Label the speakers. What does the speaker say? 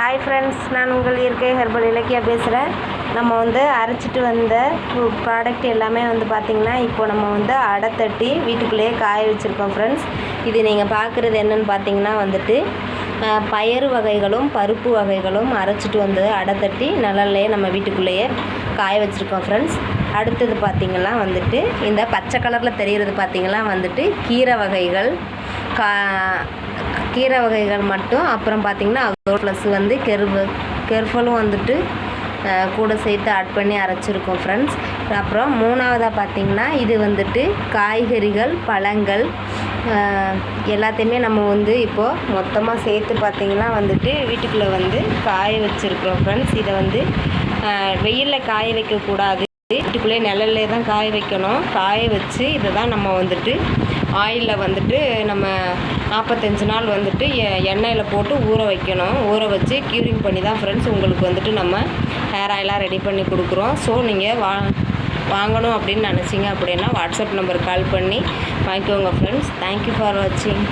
Speaker 1: Hi friends, நான் உங்கள் இயற்கை ஹெர்பல் இலக்கியா பேசுகிறேன். நம்ம வந்து அரைச்சிட்டு வந்த ப்ராடக்ட் எல்லாமே வந்து பார்த்திங்கன்னா இப்போ நம்ம வந்து அடை தட்டி வீட்டுக்குள்ளேயே காய வச்சுருக்கோம் ஃப்ரெண்ட்ஸ். இது நீங்கள் பார்க்குறது என்னென்னு பார்த்தீங்கன்னா வந்துட்டு பயறு வகைகளும் பருப்பு வகைகளும் அரைச்சிட்டு வந்து அடை தட்டி நிழல்லையே நம்ம வீட்டுக்குள்ளேயே காய வச்சுருக்கோம் ஃப்ரெண்ட்ஸ். அடுத்தது பார்த்திங்கன்னா வந்துட்டு இந்த பச்சை கலரில் தெரிகிறது பார்த்திங்கன்னா வந்துட்டு கீரை வகைகள் மட்டும். அப்புறம் பார்த்திங்கன்னா அதோட ப்ளஸ் வந்து கெர்ஃபலும் வந்துட்டு கூட சேர்த்து ஆட் பண்ணி அரைச்சிருக்கோம் ஃப்ரெண்ட்ஸ். அப்புறம் மூணாவதாக பார்த்திங்கன்னா இது வந்துட்டு காய்கறிகள் பழங்கள் எல்லாத்தையுமே நம்ம வந்து இப்போது மொத்தமாக சேர்த்து பார்த்திங்கன்னா வந்துட்டு வீட்டுக்குள்ளே வந்து காய வச்சுருக்குறோம் ஃப்ரெண்ட்ஸ். இதை வந்து வெயிலில் காய வைக்கக்கூடாது, வீட்டுக்குள்ளே நிழல்லே தான் காய வைக்கணும். காய வச்சு இதை தான் நம்ம வந்துட்டு ஆயிலில் வந்துட்டு நம்ம 45 நாள் வந்துட்டு எண்ணெயில் போட்டு ஊற வைக்கணும். ஊற வச்சு க்யூரிங் பண்ணி தான் ஃப்ரெண்ட்ஸ் உங்களுக்கு வந்துட்டு நம்ம ஹேர் ஆயிலாக ரெடி பண்ணி கொடுக்குறோம். ஸோ நீங்கள் வாங்கணும் அப்படின்னு நினச்சிங்க அப்படின்னா வாட்ஸ்அப் நம்பர் கால் பண்ணி வாங்கிக்கோங்க ஃப்ரெண்ட்ஸ். தேங்க்யூ ஃபார் வாட்சிங்.